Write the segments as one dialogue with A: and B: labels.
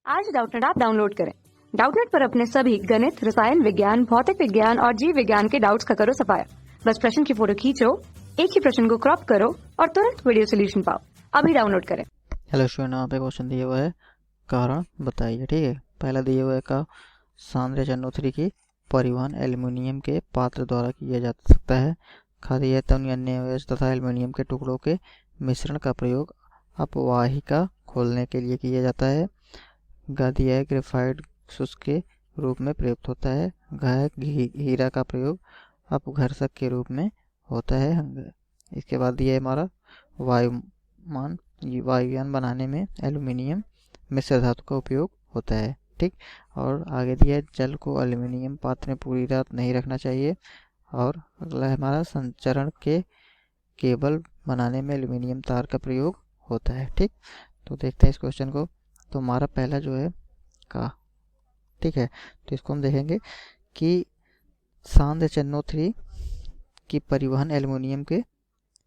A: आज Doubtnut app download करें। Doubtnut पर अपने सभी गणित, रसायन विज्ञान, भौतिक विज्ञान और जीव विज्ञान के डाउट्स का करो सफाया। बस प्रश्न की फोटो खींचो, एक ही प्रश्न को क्रॉप करो और तुरंत वीडियो सोल्यूशन पाओ। अभी डाउनलोड करें।
B: हेलो स्टूडेंट, यहाँ पे क्वेश्चन दिया हुआ है, कारण बताइए। ठीक है, पहला दिया हुआ है का सांद्रचन्नोथरी की परिवहन एल्युमिनियम के पात्र द्वारा किया जा सकता है। खाली है तनु अन्य तथा एल्युमिनियम के टुकड़ों के मिश्रण का प्रयोग अपवाहिका खोलने के लिए किया जाता है। गा दिया है ग्रेफाइट शुष्क के रूप में प्रयुक्त होता है। हीरा का प्रयोग अपघर्षक के रूप में होता है। इसके बाद दिया है हमारा वायुयान बनाने में एल्युमिनियम मिश्र धातु का उपयोग होता है। ठीक, और आगे दिया है जल को एल्युमिनियम पात्र में पूरी रात नहीं रखना चाहिए। और अगला है हमारा संचरण के केबल बनाने में एल्युमिनियम तार का प्रयोग होता है। ठीक, तो देखते हैं इस क्वेश्चन को। तो हमारा पहला जो है का, ठीक है, तो इसको हम देखेंगे कि सांद्रचन्नोथरी की परिवहन एल्युमिनियम के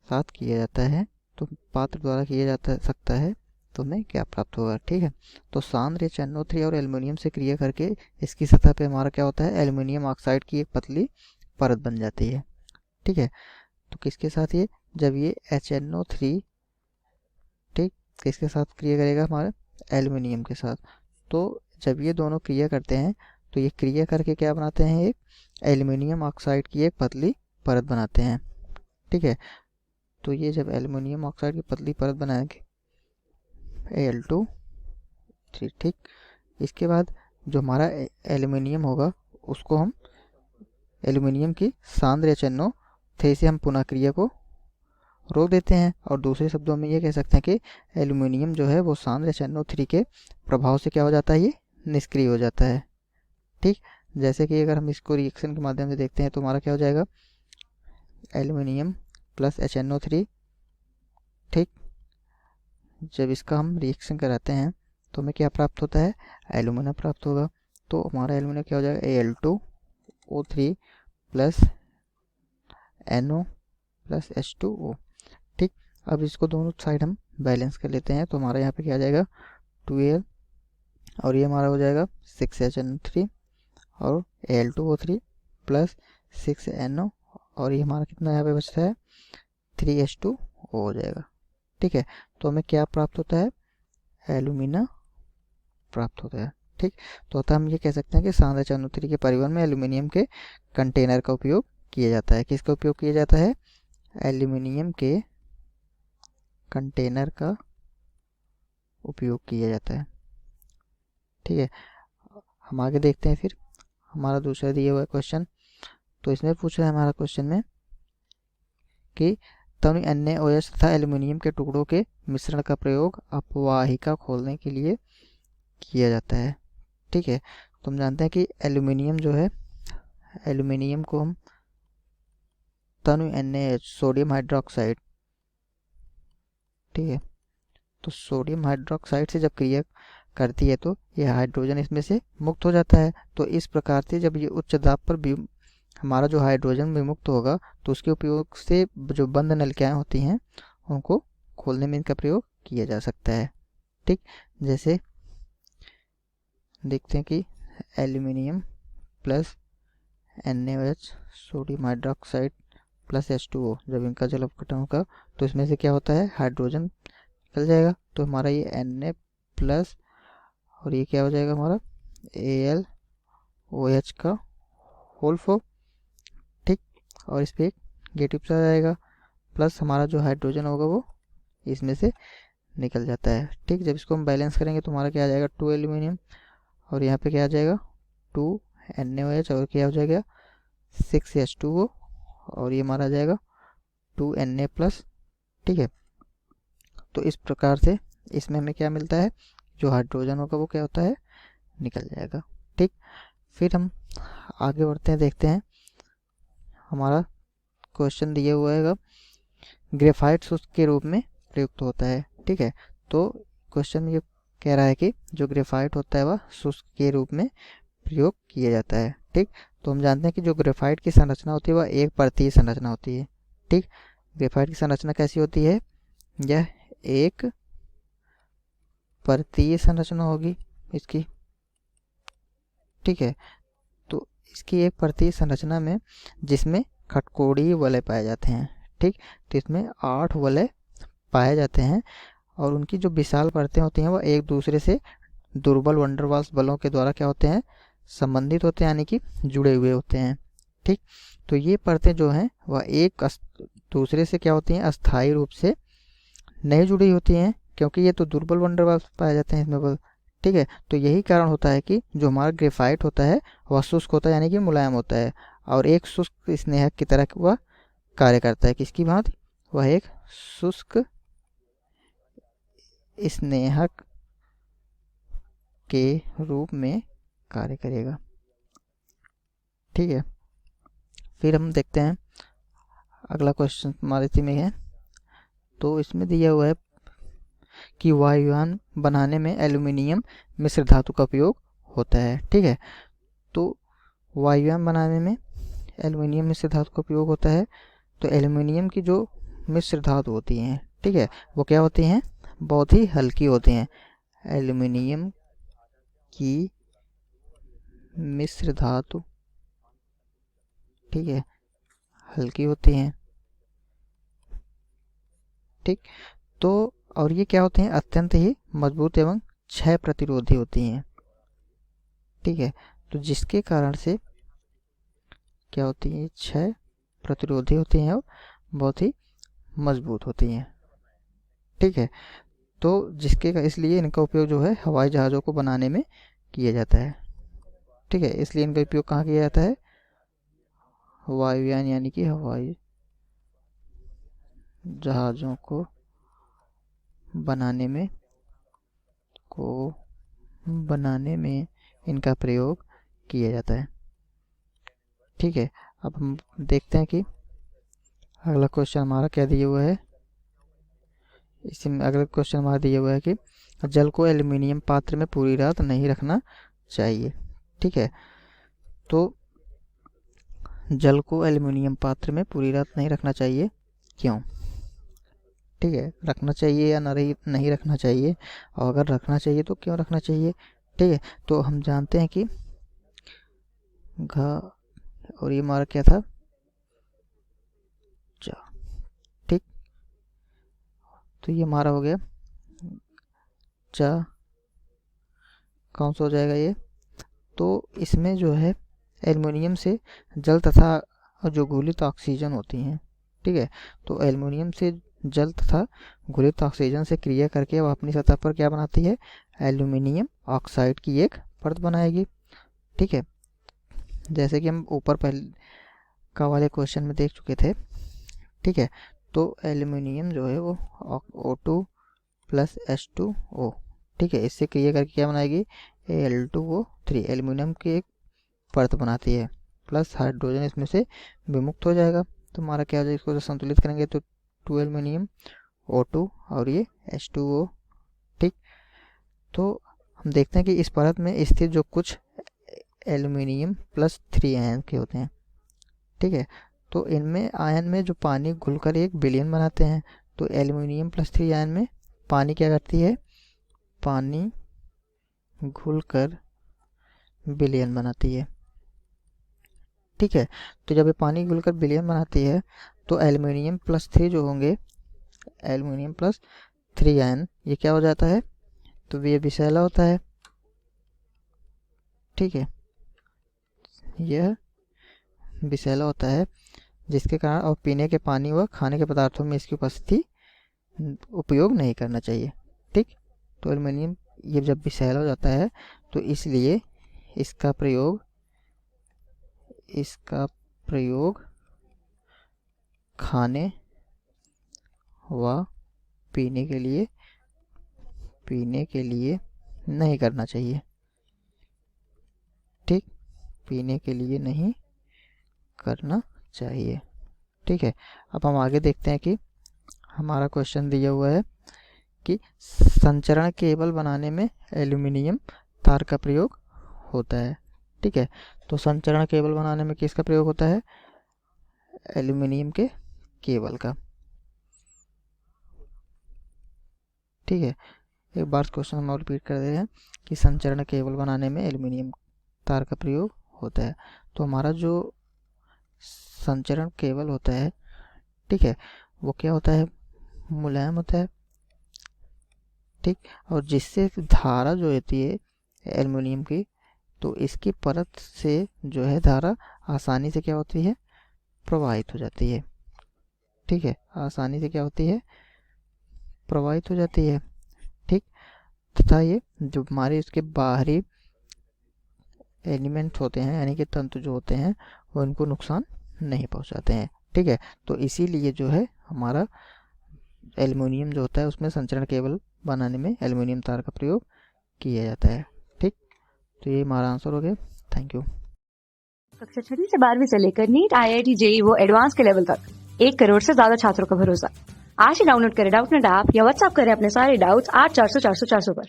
B: साथ किया जाता है, तो पात्र द्वारा किया जाता सकता है, तो हमें क्या प्राप्त होगा। ठीक है, तो सांद्रचन्नोथरी और एल्युमिनियम से क्रिया करके इसकी सतह पे हमारा क्या होता है, एल्युमिनियम ऑक्साइड की एक पतली परत बन जाती है। ठीक है, तो किसके साथ ये, जब ये HNO3, ठीक, किसके साथ क्रिया करेगा, हमारे एल्युमिनियम के साथ। तो जब ये दोनों क्रिया करते हैं तो ये क्रिया करके क्या बनाते हैं, एक एल्युमिनियम ऑक्साइड की एक पतली परत बनाते हैं। ठीक है, तो ये जब एल्युमिनियम ऑक्साइड की पतली परत बनाएंगे Al2, ठीक, इसके बाद जो हमारा एल्युमिनियम होगा उसको हम एल्युमिनियम की सांद्रचन्नोथरी से हम पुनः क्रिया को रोक देते हैं। और दूसरे शब्दों में ये कह सकते हैं कि एल्युमिनियम जो है वो सांद्रचन्नोथरी के प्रभाव से क्या हो जाता है, ये निष्क्रिय हो जाता है। ठीक, जैसे कि अगर हम इसको रिएक्शन के माध्यम से देखते हैं तो हमारा क्या हो जाएगा, एल्युमिनियम प्लस HNO3। ठीक, जब इसका हम रिएक्शन कराते हैं तो हमें क्या प्राप्त होता है, एल्युमिनियम प्राप्त होगा। तो हमारा एल्युमिनियम क्या हो जाएगा, Al2O3 plus NO plus H2O। ठीक, अब इसको दोनों साइड हम बैलेंस कर लेते हैं, तो हमारा यहाँ पे क्या आ जाएगा 2Al, और ये हमारा हो जाएगा 6HN3 और Al2O3 प्लस 6NO, और ये हमारा कितना यहाँ पे बचता है 3H2O हो जाएगा। ठीक है, तो हमें क्या प्राप्त होता है, एल्यूमिना प्राप्त होता है। ठीक, तो अतः हम ये कह सकते हैं कि सांद्रचन्नोथरी के परिवहन में एल्यूमिनियम के कंटेनर का उपयोग किया जाता है। किसका उपयोग किया जाता है, एल्यूमिनियम के कंटेनर का उपयोग किया जाता है। ठीक है, हम आगे देखते हैं। फिर हमारा दूसरा दिया हुआ क्वेश्चन, तो इसमें पूछ रहा है हमारा क्वेश्चन में कि तनु NaOH तथा एल्युमिनियम के टुकड़ों के मिश्रण का प्रयोग अपवाहिका खोलने के लिए किया जाता है। ठीक है, तो हम जानते हैं कि एल्युमिनियम जो है, एल्युमिनियम को हम तनु NaH सोडियम हाइड्रोक्साइड, ठीक है, तो सोडियम हाइड्रोक्साइड से जब क्रिया करती है तो ये हाइड्रोजन इसमें से मुक्त हो जाता है। तो इस प्रकार से जब ये उच्च दाब पर हमारा जो हाइड्रोजन विमुक्त होगा तो उसके उपयोग से जो बंद नलिकाएं होती हैं उनको खोलने में इनका प्रयोग किया जा सकता है। ठीक, जैसे देखते हैं कि aluminium plus NaOH sodium hydroxide plus H2O, जब इनका जल अपघटन होगा तो इसमें से क्या होता है, हाइड्रोजन निकल जाएगा। तो हमारा ये Na प्लस और ये क्या हो जाएगा हमारा AlOH का होल फॉर्म। ठीक, और इस पर एक नेगेटिव आ जाएगा, प्लस हमारा जो हाइड्रोजन होगा वो इसमें से निकल जाता है। ठीक, जब इसको हम बैलेंस करेंगे तो हमारा क्या आ जाएगा 2 एल्यूमिनियम, और यहाँ पे क्या आ जाएगा 2 NaOH, और क्या हो जाएगा 6H2O, और ये हमारा आ जाएगा 2 Na प्लस। ठीक है, तो इस प्रकार से इसमें हमें क्या मिलता है, जो हाइड्रोजन होगा वो क्या होता है, निकल जाएगा। ठीक, फिर हम आगे बढ़ते हैं, देखते हैं हमारा क्वेश्चन दिया हुआ है ग्रेफाइट शुष्क के रूप में प्रयुक्त होता है। ठीक है, तो क्वेश्चन में ये कह रहा है कि जो ग्रेफाइट होता है वह शुष्क के रूप में प्रयोग किया जाता है। ठीक, तो हम जानते हैं कि जो ग्रेफाइट की संरचना होती है वह एक परतीय संरचना होती है। ठीक, ग्रेफाइट की संरचना कैसी होती है, यह एक परतीय संरचना होगी। इसकी, ठीक है। तो इसकी एक परतीय संरचना में जिसमें खटकोणीय वलय पाए जाते हैं, ठीक। तो इसमें 8 वलय पाए जाते हैं और उनकी जो विशाल परतें होती हैं वह एक दूसरे से दुर्बल वंडर वाल्स बलों के द्वारा क्या होते हैं, संबंधित होते हैं, यानी कि जुड़े हुए होते हैं, ठीक। तो ये परतें जो हैं वह एक दूसरे से क्या होती हैं, अस्थायी रूप से नहीं जुड़ी होती हैं, क्योंकि ये तो दुर्बल वंडर वाल्स पाए जाते हैं इसमें बल, ठीक है। तो यही कारण होता है कि जो हमारा ग्रेफाइट होता है वह शुष्क होता है, यानी कि मुलायम होता है और एक शुष्क स्नेहक की तरह वह कार्य करता है। किसकी भांति? वह एक शुष्क स्नेहक के रूप में कार्य करेगा, ठीक है। फिर हम देखते हैं अगला क्वेश्चन हमारे इसी में है। तो इसमें दिया हुआ है कि वायुयान बनाने में एल्यूमिनियम मिश्र धातु का उपयोग होता है, ठीक है। तो वायुयान बनाने में एल्यूमिनियम मिश्र धातु का उपयोग होता है। तो एल्यूमिनियम की जो मिश्र धातु होती हैं, ठीक है, वो क्या होती हैं, बहुत ही हल्की होती हैं। एल्यूमिनियम की मिश्र धातु, ठीक है, हल्की होती हैं, ठीक। तो और ये क्या होते हैं, अत्यंत ही मजबूत एवं क्षय प्रतिरोधी होती हैं, ठीक है। तो जिसके कारण से क्या होती है, क्षय प्रतिरोधी होती हैं और बहुत ही मजबूत होती हैं, ठीक है। तो जिसके इसलिए इनका उपयोग जो है हवाई जहाज़ों को बनाने में किया जाता है, ठीक है। इसलिए इनका उपयोग कहाँ किया जाता है, वायुयान यानी कि हवाई जहाज़ों को बनाने में इनका प्रयोग किया जाता है, ठीक है। अब हम देखते हैं कि अगला क्वेश्चन हमारा क्या दिया हुआ है। इसमें अगला क्वेश्चन हमारा दिया हुआ है कि जल को एल्युमिनियम पात्र में पूरी रात नहीं रखना चाहिए, ठीक है। तो जल को एल्युमिनियम पात्र में पूरी रात नहीं रखना चाहिए, क्यों, ठीक है। रखना चाहिए या नहीं रखना चाहिए, और अगर रखना चाहिए तो क्यों रखना चाहिए, ठीक है। तो हम जानते हैं कि घ और ये हमारा क्या था, च, ठीक। तो ये हमारा हो गया च, कौन सा हो जाएगा ये। तो इसमें जो है एल्युमिनियम से जल तथा जो घुलित ऑक्सीजन होती हैं, ठीक है। तो एल्युमिनियम से जल तथा घुलित ऑक्सीजन से क्रिया करके वह अपनी सतह पर क्या बनाती है, एल्युमिनियम ऑक्साइड की एक परत बनाएगी, ठीक है। जैसे कि हम ऊपर पहले का वाले क्वेश्चन में देख चुके थे, ठीक है। तो एल्युमिनियम जो है वो O2 प्लस H2O, ठीक है, इससे क्रिया करके क्या बनाएगी, Al2O3, एल्युमिनियम की एक परत बनाती है, प्लस हाइड्रोजन इसमें से विमुक्त हो जाएगा। तो हमारा क्या हो जाएगा, इसको संतुलित करेंगे तो 2 एल्युमिनियम O2 और ये H2O, ठीक। तो हम देखते हैं कि इस परत में स्थित जो कुछ एल्युमिनियम प्लस 3 आयन के होते हैं, ठीक है। तो इनमें आयन में जो पानी घुलकर एक विलयन बनाते हैं। तो एल्युमिनियम प्लस 3 आयन में पानी क्या करती है, पानी घुलकर विलयन बनाती है, ठीक है। तो जब ये पानी घुलकर विलयन बनाती है तो एल्युमिनियम प्लस 3 जो होंगे, एल्युमिनियम प्लस 3 आयन, ये क्या हो जाता है, तो ये विषैला होता है, ठीक है। यह विषैला होता है जिसके कारण और पीने के पानी व खाने के पदार्थों में इसकी उपस्थिति उपयोग नहीं करना चाहिए, ठीक। तो एल्युमिनियम ये जब विषैला हो जाता है तो इसलिए इसका प्रयोग खाने व पीने के लिए नहीं करना चाहिए, ठीक। पीने के लिए नहीं करना चाहिए, ठीक है। अब हम आगे देखते हैं कि हमारा क्वेश्चन दिया हुआ है कि संचरण केबल बनाने में एल्युमिनियम तार का प्रयोग होता है, ठीक है। तो संचरण केबल बनाने में किसका प्रयोग होता है, एल्युमिनियम के केबल का, ठीक है। एक बार क्वेश्चन हम और रिपीट कर दे रहे हैं कि संचरण केबल बनाने में एल्युमिनियम तार का प्रयोग होता है। तो हमारा जो संचरण केबल होता है, ठीक है, वो क्या होता है, मुलायम होता है, ठीक, और जिससे धारा जो होती है एल्युमिनियम की, तो इसकी परत से जो है धारा आसानी से क्या होती है, प्रवाहित हो जाती है, ठीक है, आसानी से क्या होती है, प्रवाहित हो जाती है, ठीक। तथा ये जो हमारे इसके बाहरी एलिमेंट होते हैं यानी कि तंतु जो होते हैं वो इनको नुकसान नहीं पहुंचाते हैं, ठीक है। तो इसीलिए जो है हमारा एल्युमिनियम जो होता है उसमें संचरण केबल बनाने में एल्युमिनियम तार का प्रयोग किया जाता है, ठीक। तो ये हमारा आंसर हो गया। Thank you.
A: कक्षा 6वीं से 12वीं से लेकर नीट, IIT, JEE वो एडवांस के लेवल तक 1 करोड़ से ज्यादा छात्रों का भरोसा। आज ही डाउनलोड करें डाउटनेट ऐप या व्हाट्सएप करें अपने सारे डाउट्स 8400 400 400 पर।